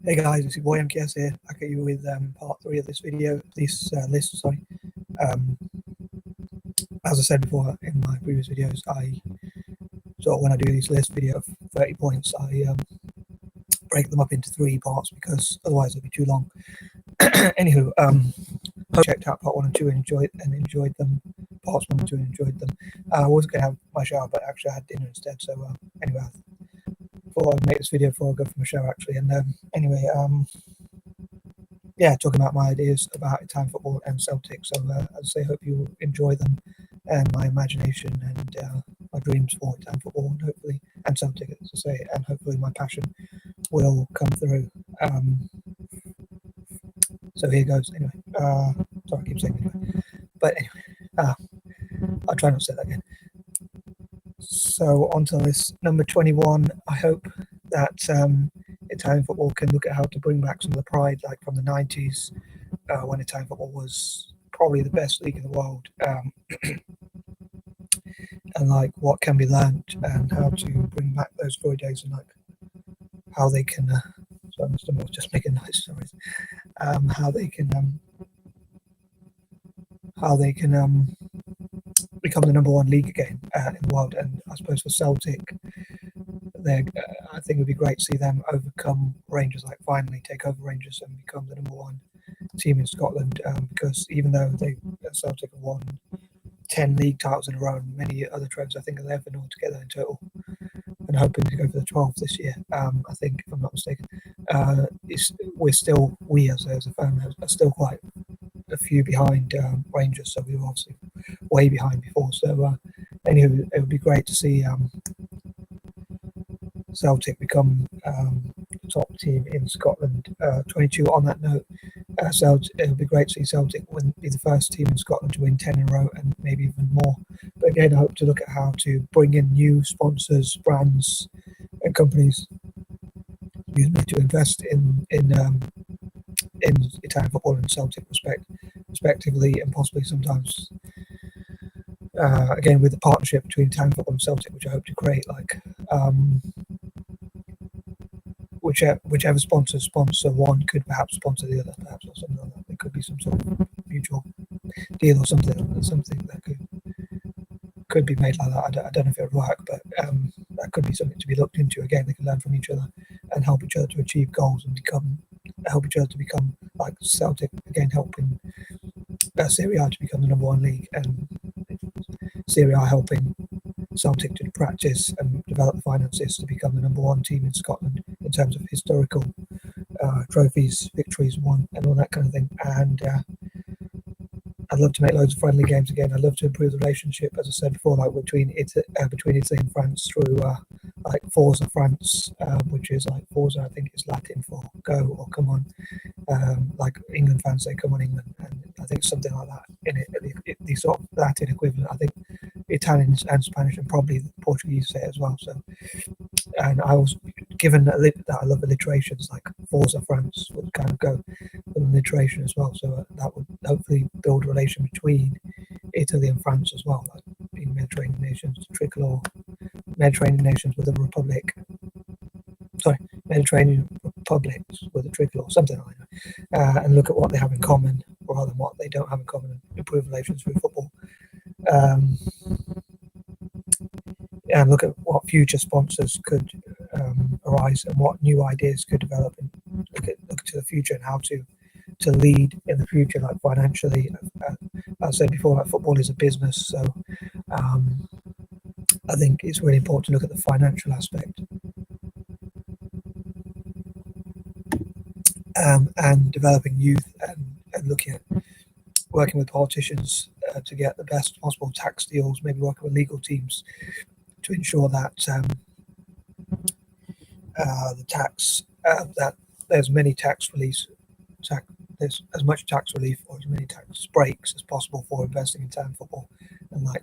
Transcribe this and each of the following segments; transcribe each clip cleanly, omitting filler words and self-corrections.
Hey guys, it's your boy M.K.S here, back at you with part 3 of this video, this list, sorry. As I said before in my previous videos, when I do these list video of 30 points, I break them up into 3 parts because otherwise it'll be too long. Anywho, I checked out part 1 and 2 and enjoyed them, parts 1 and 2 and enjoyed them. I wasn't going to have my shower, but actually I had dinner instead, so anyway, I thought I'd make this video before I go for my shower actually, and talking about my ideas about Italian football and Celtic. So as I say, hope you enjoy them and my imagination and my dreams for Italian football, and hopefully, and Celtic, as I say, and hopefully my passion will come through. So here goes. Anyway, sorry, I keep saying anyway, but anyway, I'll try not to say that again. So on to this number 21. I hope that Italian football can look at how to bring back some of the pride, like from the 90s, when Italian football was probably the best league in the world, and like what can be learned and how to bring back those glory days, and like how they can. Sorry, my stomach was just making noise. Sorry. How they can become the number 1 league again in the world. And I suppose for Celtic, I think it would be great to see them overcome Rangers, like finally take over Rangers and become the number 1 team in Scotland. Because even though Celtic have won 10 league titles in a row and many other trophies, I think 11 altogether in total, and hoping to go for the 12th this year. I think, if I'm not mistaken, we as a fan are still quite a few behind Rangers, so we were obviously way behind before. So anyway, it would be great to see Celtic become the top team in Scotland. 22 on that note, it would be great to see Celtic be the first team in Scotland to win 10 in a row and maybe even more. But again, I hope to look at how to bring in new sponsors, brands and companies to invest in Italian football and Celtic respectively, and possibly sometimes again with the partnership between Italian football and Celtic, which I hope to create, like whichever sponsor one could perhaps sponsor the other, perhaps, or something like that. There could be some sort of mutual deal or something that could be made like that. I don't know if it would work, but that could be something to be looked into. Again, they can learn from each other and help each other to achieve goals and help each other to become like Celtic, again helping Serie A to become the number 1 league, and Serie A helping Celtic to practice and develop the finances to become the number 1 team in Scotland in terms of historical trophies, victories won, and all that kind of thing. And I'd love to make loads of friendly games again. I'd love to improve the relationship, as I said before, like between Italy and France through like Forza France, which is like Forza, I think is Latin for go or come on. Like England fans say come on England, and I think something like that in it, the sort of Latin equivalent. I think Italian and Spanish and probably Portuguese say it as well. So, and I was given that I love alliterations, like Forza France would kind of go with alliteration as well. So that would hopefully build a relation between Italy and France as well, like being Mediterranean nations, tricolor, Mediterranean nations with a republic. Sorry, Mediterranean republics with a tricolor, something like that, and look at what they have in common rather than what they don't have in common, and improve relations through football. And look at what future sponsors could arise and what new ideas could develop, and look to the future and how to lead in the future, like financially. As I said before, like football is a business, so I think it's really important to look at the financial aspect, and developing youth, and looking at working with politicians to get the best possible tax deals, maybe working with legal teams to ensure that that there's many there's as much tax relief or as many tax breaks as possible for investing in Italian football, and like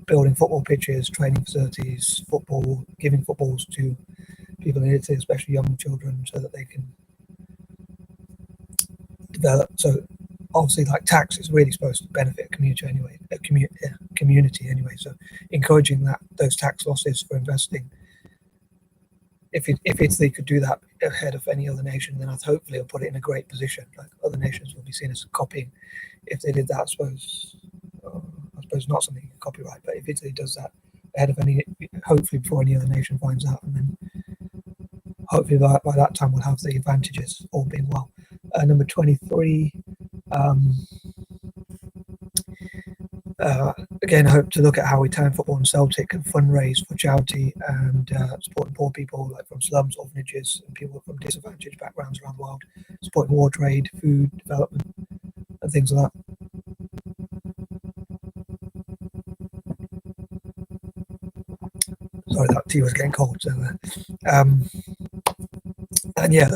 building football pitches, training facilities, giving footballs to people in Italy, especially young children, so that they can develop. So obviously, like tax is really supposed to benefit a community anyway. So encouraging those tax losses for investing, if Italy could do that ahead of any other nation, then hopefully it'll put it in a great position. Like other nations will be seen as copying if they did that. I suppose not something you can copyright, but if Italy does that ahead of hopefully before any other nation finds out, and then hopefully by that time we'll have the advantages, all being well. Number 23. Again, I hope to look at how Italian football and Celtic can fundraise for charity and supporting poor people like from slums, orphanages, and people from disadvantaged backgrounds around the world, supporting war trade, food development, and things like that. Sorry, that tea was getting cold. So, and yeah,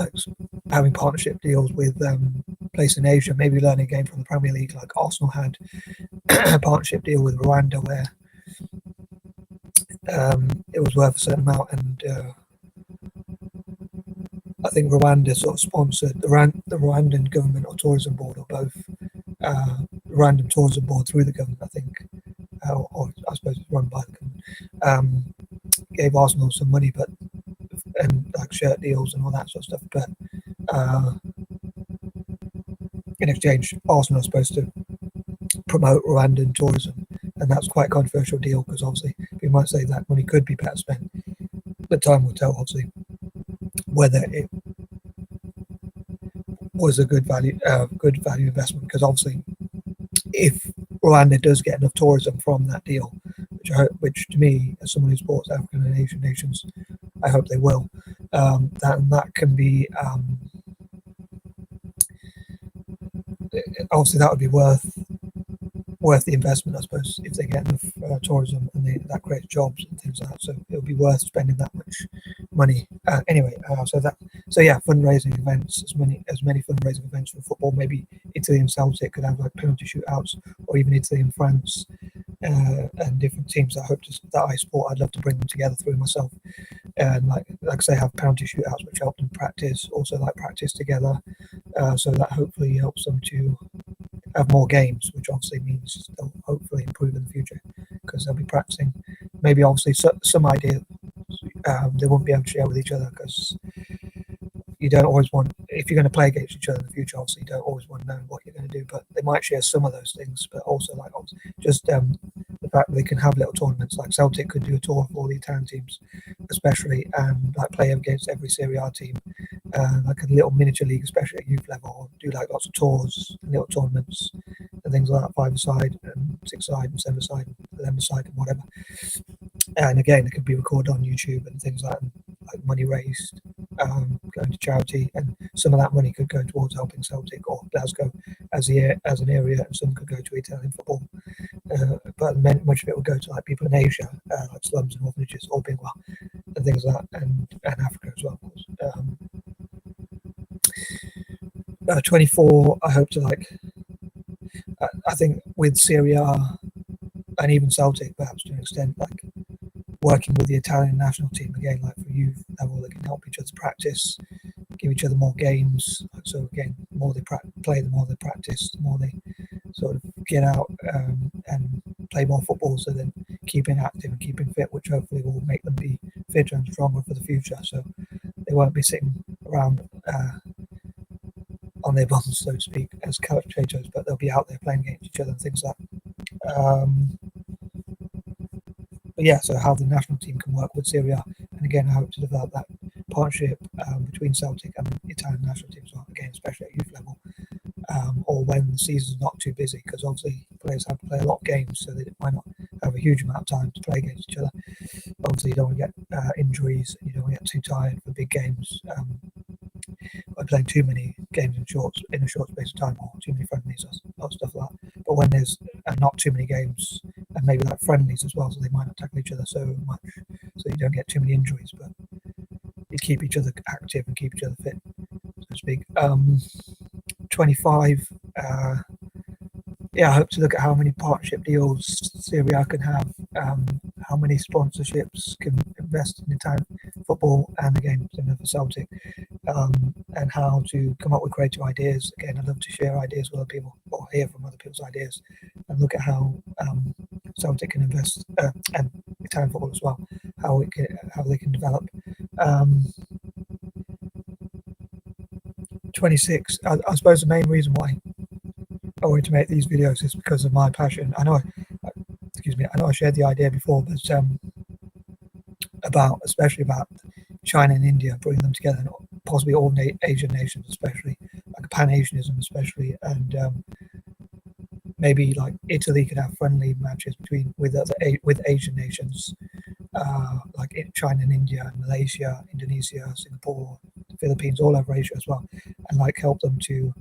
having partnership deals with places in Asia, maybe learning a game from the Premier League, like Arsenal had a partnership deal with Rwanda where it was worth a certain amount, and I think Rwanda sort of sponsored the Rwandan government or tourism board, or both. Random tourism board through the government, I think, or I suppose it's run by the government. Gave Arsenal some money, and like shirt deals and all that sort of stuff. But in exchange, Arsenal are supposed to promote Rwandan tourism, and that's quite a controversial deal because obviously we might say that money could be better spent. But time will tell, obviously, whether it was a good value investment. Because obviously, if Rwanda does get enough tourism from that deal, which to me, as someone who supports African and Asian nations, I hope they will. That can be obviously that would be worth the investment, I suppose, if they get enough tourism and that creates jobs and things like that. So it would be worth spending that much money. Anyway, so yeah, fundraising events, as many fundraising events for football. Maybe Italy and Celtic could have like penalty shootouts, or even Italy and France. And different teams that I support, I'd love to bring them together through myself, and like I say, have penalty shootouts which help them practice, also like practice together, so that hopefully helps them to have more games, which obviously means they'll hopefully improve in the future because they'll be practicing. Maybe obviously some idea they won't be able to share with each other, because you don't always want, if you're going to play against each other in the future, obviously you don't always want to know what you're going to do, but they might share some of those things. But also like just the fact that they can have little tournaments, like Celtic could do a tour for all the Italian teams especially, and like play against every Serie A team, like a little miniature league, especially at youth level, or do like lots of tours and little tournaments and things like that, 5-a-side and 6-a-side and 7-a-side and 11-a-side and whatever. And again, it could be recorded on YouTube and things like that, like money raised going to charity, and some of that money could go towards helping Celtic or Glasgow as an area, and some could go to Italian football. But much of it will go to like people in Asia, like slums and orphanages, all being well, and things like that, and Africa as well, of course. 24, I hope to I think with Serie A and even Celtic, perhaps to an extent, like working with the Italian national team again, like for youth level, they can help each other practice, give each other more games. So again, the more they play, the more they practice, the more they sort of get out and play more football. So then keeping active and keeping fit, which hopefully will make them be fitter and stronger for the future. So they won't be sitting around on their bums, so to speak, as couch potatoes, but they'll be out there playing against each other and things like that. But yeah, so how the national team can work with Serie A, and again, I hope to develop that partnership between Celtic and the Italian national teams, again, especially at youth level, or when the season's not too busy, because obviously players have to play a lot of games, so they might not have a huge amount of time to play against each other. Obviously, you don't want to get injuries, and you don't want to get too tired for big games by playing too many games in a short space of time, or too many friendlies or stuff like that. But when there's not too many games, and maybe like friendlies as well, so they might not tackle each other so much, so you don't get too many injuries, but you keep each other active and keep each other fit, so to speak. 25, yeah, I hope to look at how many partnership deals Serie A can have, how many sponsorships can invest in Italian football, and again, similar for Celtic, and how to come up with creative ideas. Again, I love to share ideas with other people, or hear from other people's ideas, and look at how Celtic can invest, and Italian football as well, how they can develop 26. I suppose the main reason why I wanted to make these videos is because of my passion. I know I shared the idea before, but especially about China and India, bringing them together, and possibly all Asian nations, especially like Pan-Asianism, especially, and maybe like Italy could have friendly matches with Asian nations, like China and India, and Malaysia, Indonesia, Singapore, the Philippines, all over Asia as well, and like help them to,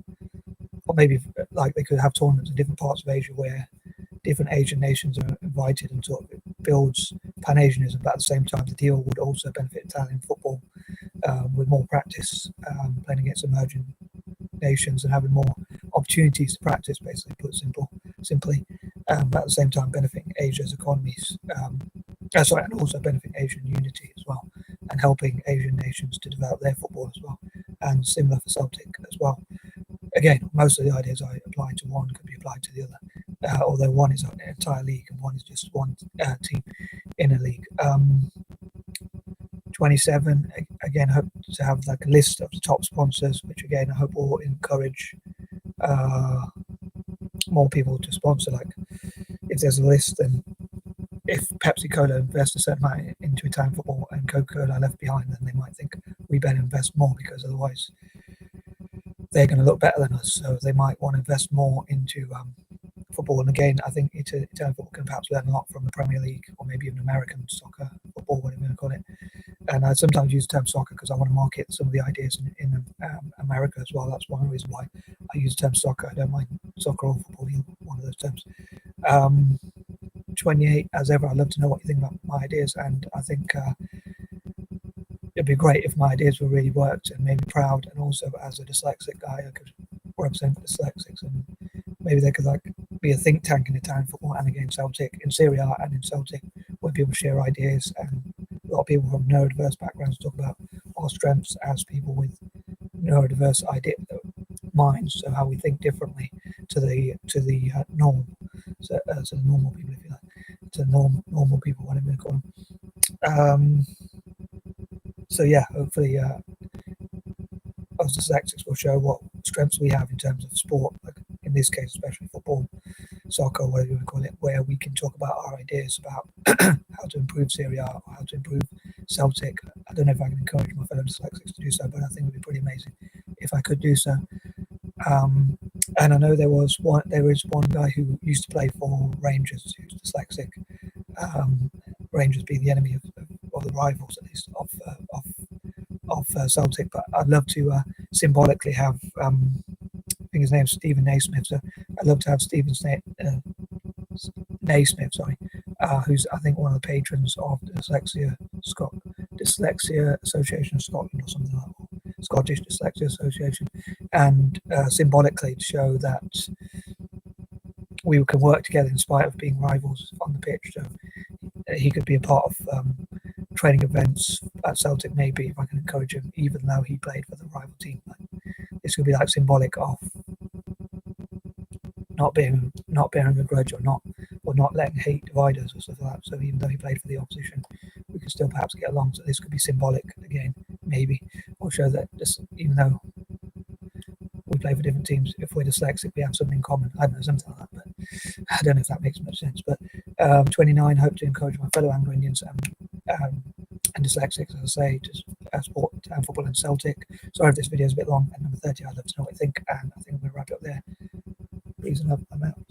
or maybe like they could have tournaments in different parts of Asia where different Asian nations are invited, and sort of builds Pan-Asianism, but at the same time the deal would also benefit Italian football with more practice, playing against emerging nations and having more opportunities to practice, basically put simply, but at the same time benefiting Asia's economies, and also benefiting Asian unity as well, and helping Asian nations to develop their football as well, and similar for Celtic as well. Again, most of the ideas I apply to one could be applied to the other, although one is an entire league and one is just one team in a league. 27, again, I hope to have like a list of the top sponsors, which again I hope will encourage more people to sponsor. Like if there's a list, then if Pepsi Cola invest a certain amount into Italian football and Coca-Cola are left behind, then they might think we better invest more, because otherwise they're going to look better than us. So they might want to invest more into football. And again, I think Italian football can perhaps learn a lot from the Premier League, or maybe even American soccer, football, whatever you want to call it. And I sometimes use the term soccer because I want to market some of the ideas in America as well. That's one of the reasons why I use the term soccer. I don't mind soccer or football, either one of those terms. 28, as ever, I'd love to know what you think about my ideas, and I think it'd be great if my ideas were really worked and made me proud. And also, as a dyslexic guy, I could represent dyslexics, and maybe they could like be a think tank in Italian football and again Celtic, in Serie A and in Celtic, where people share ideas, and a lot of people from neurodiverse backgrounds talk about our strengths as people with neurodiverse minds, so how we think differently to the norm, so to the normal people, if you like, to normal people, whatever you call them. So yeah, hopefully us dyslexics will show what strengths we have in terms of sport, like in this case especially football, soccer, whatever you want to call it, where we can talk about our ideas about how to improve Serie A, or how to improve Celtic. I don't know if I can encourage my fellow dyslexics to do so, but I think it would be pretty amazing if I could do so. And I know there is one guy who used to play for Rangers who's dyslexic. Rangers being the enemy of the rivals, at least of Celtic. But I'd love to symbolically have, I think his name's Stephen Naismith. So I'd love to have Stephen Naismith, who's I think one of the patrons of the Dyslexia Association of Scotland, or something like that, Scottish Dyslexia Association, and symbolically to show that we can work together in spite of being rivals on the pitch. So he could be a part of training events at Celtic, maybe, if I can encourage him, even though he played for the rival team. Like, this could be like symbolic of not bearing a grudge, or not letting hate divide us, or stuff like that. So even though he played for the opposition, we could still perhaps get along. So this could be symbolic again, maybe, or show that just even though we play for different teams, if we're dyslexic, we have something in common. I don't know, something like that, but I don't know if that makes much sense. But 29, hope to encourage my fellow Anglo-Indians and dyslexics, as I say, to support football and Celtic. Sorry if this video is a bit long. And number 30, I'd love to know what you think, and I think I'm going to wrap it up there. Peace and love. I'm out.